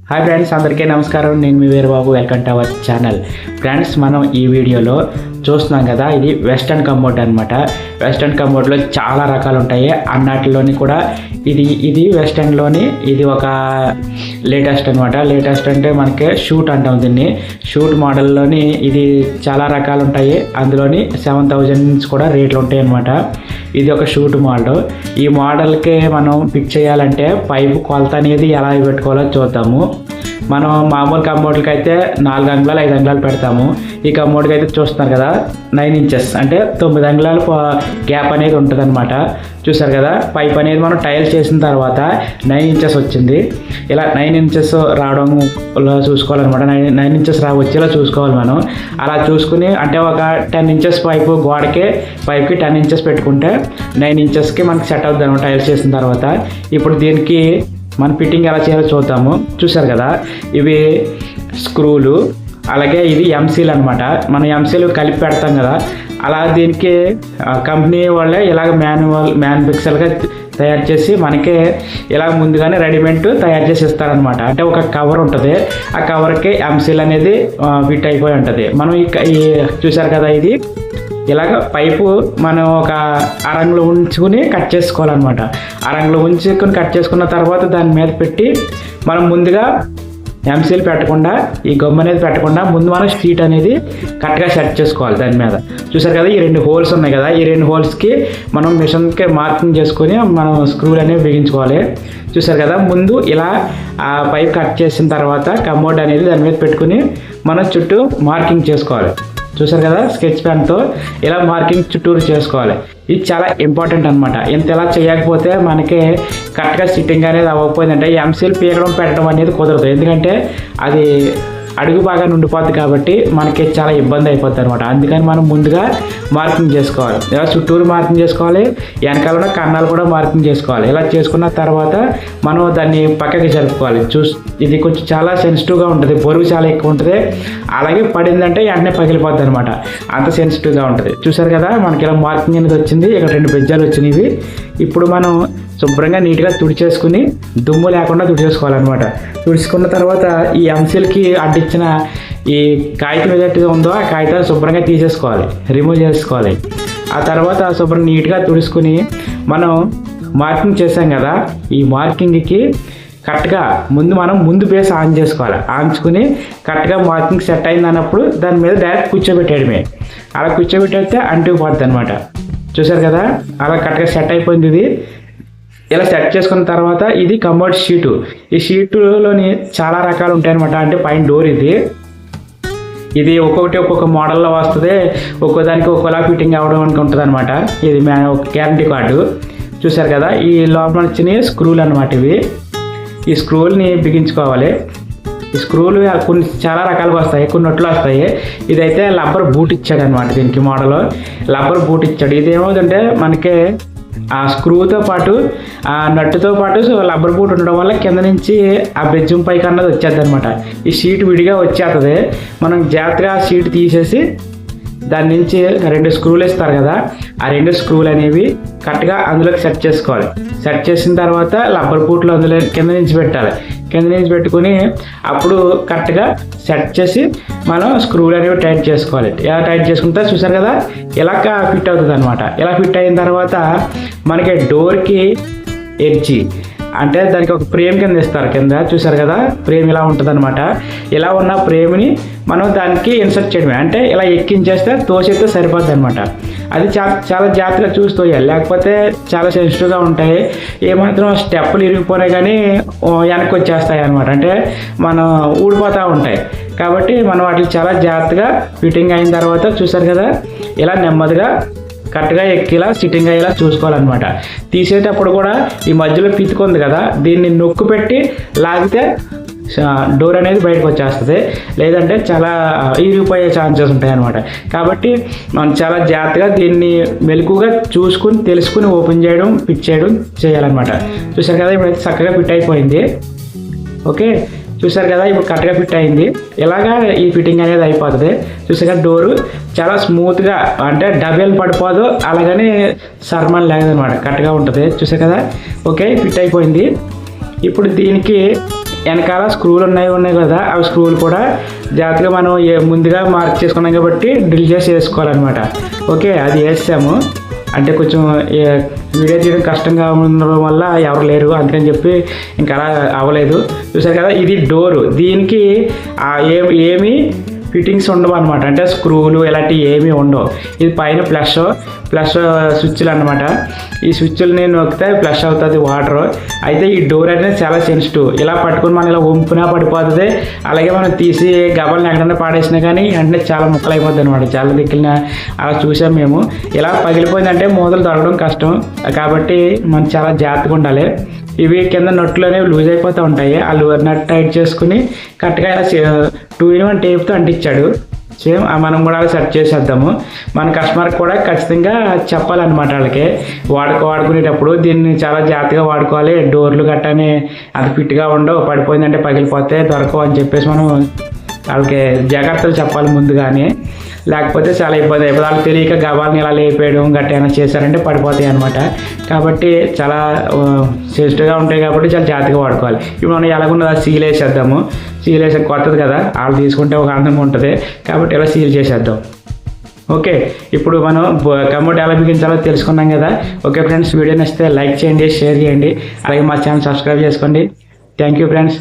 Hi friends, అందరికీ నమస్కారం. నేను మీ Veerababu. Welcome to our channel. Friends, మనం ఈ వీడియోలో చూస్తున్నాం కదా, ఇది వెస్టర్న్ కమోడ్ అనమాట. వెస్టర్న్ కమోడ్లో చాలా రకాలు ఉంటాయి. అన్నట్లోని కూడా ఇది వెస్టర్న్లోని ఇది ఒక లేటెస్ట్ అనమాట. లేటెస్ట్ అంటే మనకి షూట్ అంటాం దీన్ని. షూట్ మోడల్లోని ఇది చాలా రకాలు ఉంటాయి. అందులోని 7,000 నుంచి కూడా రేట్లు ఉంటాయి అనమాట. ఇది ఒక షూట్ మోడల్. ఈ మోడల్కి మనం పిక్ చేయాలంటే పైపు కొలత అనేది ఎలా పెట్టుకోవాలో చూద్దాము. మనం మామూలు కమోడ్లకి అయితే 4 అంగుళాలు 5 అంగుళాలు పెడతాము. ఈ కమోడ్కి అయితే చూస్తున్నారు కదా 9 ఇంచెస్ అంటే 9 అంగుళాలు గ్యాప్ అనేది ఉంటుంది అనమాట. చూసారు కదా, పైప్ అనేది మనం టైల్స్ చేసిన తర్వాత 9 ఇంచెస్ వచ్చింది. ఇలా 9 ఇంచెస్ రావడం చూసుకోవాలన్నమాట. 9 ఇంచెస్ వచ్చేలా చూసుకోవాలి మనం. అలా చూసుకుని అంటే ఒక 10 ఇంచెస్ పైపు పైప్కి 10 ఇంచెస్ పెట్టుకుంటే 9 ఇంచెస్కి మనకి సెట్ అవుతుంది అనమాట టైల్స్ చేసిన తర్వాత. ఇప్పుడు దీనికి మన ఫిట్టింగ్ ఎలా చేయాలో చూద్దాము. చూసారు కదా, ఇవి స్క్రూలు, అలాగే ఇది ఎంసీలు అనమాట. మనం ఎంసీలు కలిపి పెడతాం కదా, అలా దీనికి కంపెనీ వాళ్ళే ఇలాగ మ్యానుఫ్యాక్చర్గా తయారు చేసి మనకి ఇలా ముందుగానే రెడీమేడ్ తయారు చేసి ఇస్తారనమాట. అంటే ఒక కవర్ ఉంటుంది, ఆ కవర్కి ఎంసీల్ అనేది ఫిట్ అయిపోయి ఉంటుంది. మనం ఈ చూసారు కదా, ఇది ఇలాగ పైపు మనం ఒక అరంగులో ఉంచుకుని కట్ చేసుకోవాలన్నమాట. అరంగులో ఉంచుకొని కట్ చేసుకున్న తర్వాత దాని మీద పెట్టి మనం ముందుగా ఎంసీల్ పెట్టకుండా, ఈ గమ్ అనేది పెట్టకుండా ముందు మనం షీట్ అనేది కరెక్ట్గా సెట్ చేసుకోవాలి దాని మీద. చూసారు కదా, ఈ 2 హోల్స్ ఉన్నాయి కదా, ఈ 2 హోల్స్కి మనం మిషన్కి మార్కింగ్ చేసుకొని మనం స్క్రూలు అనేవి బిగించుకోవాలి. చూసారు కదా, ముందు ఇలా ఆ పైప్ కట్ చేసిన తర్వాత కమోడ్ అనేది దాని మీద పెట్టుకుని మనం చుట్టూ మార్కింగ్ చేసుకోవాలి. చూసారు కదా, స్కెచ్ పెన్తో ఇలా మార్కింగ్ చుట్టూరు చేసుకోవాలి. ఇది చాలా ఇంపార్టెంట్ అనమాట. ఇంత ఇలా చేయకపోతే మనకి కరెక్ట్గా సిట్టింగ్ అనేది అవ్వకపోయిందంటే ఎంసీల్ పీకడం పెట్టడం అనేది కుదరదు. ఎందుకంటే అది అడుగు బాగా ఉండిపోద్ది కాబట్టి మనకి చాలా ఇబ్బంది అయిపోద్ది అనమాట. అందుకని మనం ముందుగా మార్కింగ్ చేసుకోవాలి. ఇలా చుట్టూరు మార్కింగ్ చేసుకోవాలి, వెనకాల కన్నాలు కూడా మార్కింగ్ చేసుకోవాలి. ఇలా చేసుకున్న తర్వాత మనం దాన్ని పక్కకి జరుపుకోవాలి. ఇది కొంచెం చాలా సెన్సిటివ్గా ఉంటుంది, బరువు చాలా ఎక్కువ ఉంటుంది. అలాగే పడిందంటే వెంటనే పగిలిపోద్ది అనమాట, అంత సెన్సిటివ్గా ఉంటుంది. చూసారు కదా, మనకి ఇలా మార్కింగ్ అనేది వచ్చింది. ఇక్కడ 2 బెజ్జాలు వచ్చినవి. ఇప్పుడు మనం శుభ్రంగా నీట్గా తుడిచేసుకుని దుమ్ము లేకుండా తుడిచేసుకోవాలన్నమాట. తుడుచుకున్న తర్వాత ఈ ఎంసీల్కి అడ్డిచ్చిన ఈ కాగితం ఏదైతే ఉందో ఆ కాగితాలు శుభ్రంగా తీసేసుకోవాలి, రిమూవ్ చేసుకోవాలి. ఆ తర్వాత శుభ్రంగా నీట్గా తుడుచుకుని మనం మార్కింగ్ చేసాం కదా, ఈ మార్కింగ్కి కరెక్ట్గా ముందు బేస్ ఆన్ చేసుకోవాలి. ఆన్చుకుని కరెక్ట్గా మార్కింగ్ సెట్ అయింది అన్నప్పుడు దాని మీద డైరెక్ట్ కూర్చోబెట్టేయడమే. అలా కూర్చోబెట్టేస్తే అంటుకుపోద్ది అనమాట. చూసారు కదా, అలా కరెక్ట్గా సెట్ అయిపోయింది. ఇది ఇలా సెట్ చేసుకున్న తర్వాత ఇది కమోడ్ షీటు. ఈ షీటులోని చాలా రకాలు ఉంటాయన్నమాట. అంటే పైన డోర్ ఇది ఒక్కొక్క మోడల్లో వస్తుంది, ఒక్కోదానికి ఒక్కోలా ఫిట్టింగ్ అవ్వడం ఉంటుంది అనమాట. ఇది ఒక గ్యారంటీ కార్డు. చూసారు కదా, ఈ లోపల వచ్చిన స్క్రూలు అనమాట. ఈ స్క్రూల్ని బిగించుకోవాలి. ఈ స్క్రూలు కొన్ని చాలా రకాలుగా వస్తాయి, కొన్ని నొట్లు వస్తాయి. ఇదైతే రబ్బర్ బూట్ ఇచ్చాడు అనమాట. దీనికి మోడల్ రబ్బర్ బూట్ ఇచ్చాడు. ఇదేమవుతుందంటే మనకి ఆ స్క్రూతో పాటు ఆ నట్టుతో పాటు రబ్బర్ బూట్ ఉండడం వల్ల కింద నుంచి ఆ బెజ్జం పైకి అన్నది వచ్చేది అనమాట. ఈ షీట్ విడిగా వచ్చేస్తుంది. మనం జాగ్రత్తగా ఆ షీట్ తీసేసి దాని నుంచి 2 స్క్రూలు ఇస్తారు కదా, ఆ 2 స్క్రూలు అనేవి కరెక్ట్గా అందులోకి సెట్ చేసుకోవాలి. సెట్ చేసిన తర్వాత రబ్బర్ బూట్లు అందులో కింద నుంచి పెట్టాలి. కింద నుంచి పెట్టుకుని అప్పుడు కరెక్ట్గా సెట్ చేసి మనం స్క్రూలు అనేవి టైట్ చేసుకోవాలి. ఇలా టైట్ చేసుకుంటే చూసారు కదా, ఇలా ఫిట్ అవుతుంది అనమాట. ఇలా ఫిట్ అయిన తర్వాత మనకి డోర్కి ఎడ్జి అంటే దానికి ఒక ఫ్రేమ్ కింద ఇస్తారు కింద. చూసారు కదా, ఫ్రేమ్ ఇలా ఉంటుంది అనమాట. ఇలా ఉన్న ఫ్రేమ్ని మనం దానికి ఇన్సర్ట్ చేయడమే. అంటే ఇలా ఎక్కించేస్తే తోసేస్తే సరిపోద్ది అనమాట. అది చాలా జాగ్రత్తగా చూసి తోయాలి, లేకపోతే చాలా సెన్సిటివ్గా ఉంటాయి. ఏమాత్రం స్టెప్పులు ఇరిగిపోయినా కానీ వెనక్కి వచ్చేస్తాయి అనమాట. అంటే మనం ఊడిపోతూ ఉంటాయి. కాబట్టి మనం వాటిని చాలా జాగ్రత్తగా ఫిట్టింగ్ అయిన తర్వాత చూసారు కదా, ఇలా నెమ్మదిగా కరెక్ట్గా ఎక్కిలా సిట్టింగ్ అయ్యేలా చూసుకోవాలన్నమాట. తీసేటప్పుడు కూడా ఈ మధ్యలో పితుకుంది కదా, దీన్ని నొక్కు పెట్టి లాగితే డోర్ అనేది బయటకు వచ్చేస్తుంది. లేదంటే చాలా ఇరిగిపోయే ఛాన్సెస్ ఉంటాయి అన్నమాట. కాబట్టి మనం చాలా జాగ్రత్తగా దీన్ని మెలకుగా చూసుకుని తెలుసుకుని ఓపెన్ చేయడం, ఫిట్ చేయడం చేయాలన్నమాట. చూసారు కదా, ఇప్పుడైతే చక్కగా ఫిట్ అయిపోయింది. ఓకే, చూసారు కదా, ఇప్పుడు కరెక్ట్గా ఫిట్ అయింది. ఇలాగా ఈ ఫిట్టింగ్ అనేది అయిపోతుంది. చూసారు డోరు చాలా స్మూత్గా, అంటే డబల్ పడిపోదు, అలాగని సర్మన్ లేదనమాట, కరెక్ట్గా ఉంటుంది. చూసారు కదా, ఓకే ఫిట్ అయిపోయింది. ఇప్పుడు దీనికి వెనకాల స్క్రూలు ఉన్నాయి కదా, అవి స్క్రూలు కూడా జాగ్రత్తగా మనం ముందుగా మార్క్ చేసుకున్నాం కాబట్టి డ్రిల్ చేసి వేసుకోవాలన్నమాట. ఓకే, అది వేసాము. అంటే కొంచెం వీడియో తీయడం కష్టంగా ఉండడం వల్ల ఎవరు లేరు, అందుకని చెప్పి ఇంకా అలా అవ్వలేదు. చూసారు కదా, ఇది డోరు. దీనికి ఏమి ఫిట్టింగ్స్ ఉండవు అనమాట, అంటే స్క్రూలు ఇలాంటివి ఏమీ ఉండవు. ఇది పైన ప్లస్ స్విచ్లు అనమాట. ఈ స్విచ్లు నొక్కితే ఫ్లష్ అవుతుంది వాటర్. అయితే ఈ డోర్ అనేది చాలా సెన్సిటివ్. ఇలా పట్టుకుని మనం ఇలా వంపునా పడిపోతుంది. అలాగే మనం తీసి గబల్ని ఎక్కడన్నా పాడేసినా కానీ అంటే చాలా ముక్కలు అయిపోద్ది అనమాట. చాలా దిక్కున అలా చూసాం మేము. ఇలా పగిలిపోయిందంటే మూతలు దొరకడం కష్టం, కాబట్టి మనం చాలా జాగ్రత్తగా ఉండాలి. ఇవి కింద నట్లు అనేవి లూజ్ అయిపోతూ ఉంటాయి. ఆ నట్ టైట్ చేసుకుని కరెక్ట్గా ఇలా 2-in-1 టేప్తో అంటించాడు. సేమ్ మనం కూడా అలా సెట్ చేసేద్దాము. మన కస్టమర్కి కూడా ఖచ్చితంగా చెప్పాలన్నమాట. వాళ్ళకి వాడుకునేటప్పుడు దీన్ని చాలా జాగ్రత్తగా వాడుకోవాలి. డోర్లు గట్టానే అది ఫిట్గా ఉండవు, పడిపోయిందంటే పగిలిపోతే దొరకవు అని చెప్పేసి మనం వాళ్ళకి జాగ్రత్తలు చెప్పాలి ముందుగానే. లేకపోతే చాలా ఇబ్బంది అయిపోతుంది. వాళ్ళకి తెలియక గబాల్ని ఇలా లేపేయడం గట్ట ఏమైనా చేశారంటే పడిపోతాయి అనమాట. కాబట్టి చాలా సెన్సిటివ్గా ఉంటాయి కాబట్టి చాలా జాగ్రత్తగా వాడుకోవాలి. ఇప్పుడు మనం ఎలాగున్నది అది సీల్ వేసేద్దాము. సీల్ వేసే కొత్తది కదా, వాళ్ళు తీసుకుంటే ఒక అందంగా ఉంటుంది కాబట్టి ఇలా సీల్ చేసేద్దాం. ఓకే, ఇప్పుడు మనం కమోడ్ ఎలా బిగించాలో తెలుసుకున్నాం కదా. ఓకే ఫ్రెండ్స్, వీడియో నచ్చితే లైక్ చేయండి, షేర్ చేయండి, అలాగే మా ఛానల్ సబ్స్క్రైబ్ చేసుకోండి. Thank you friends.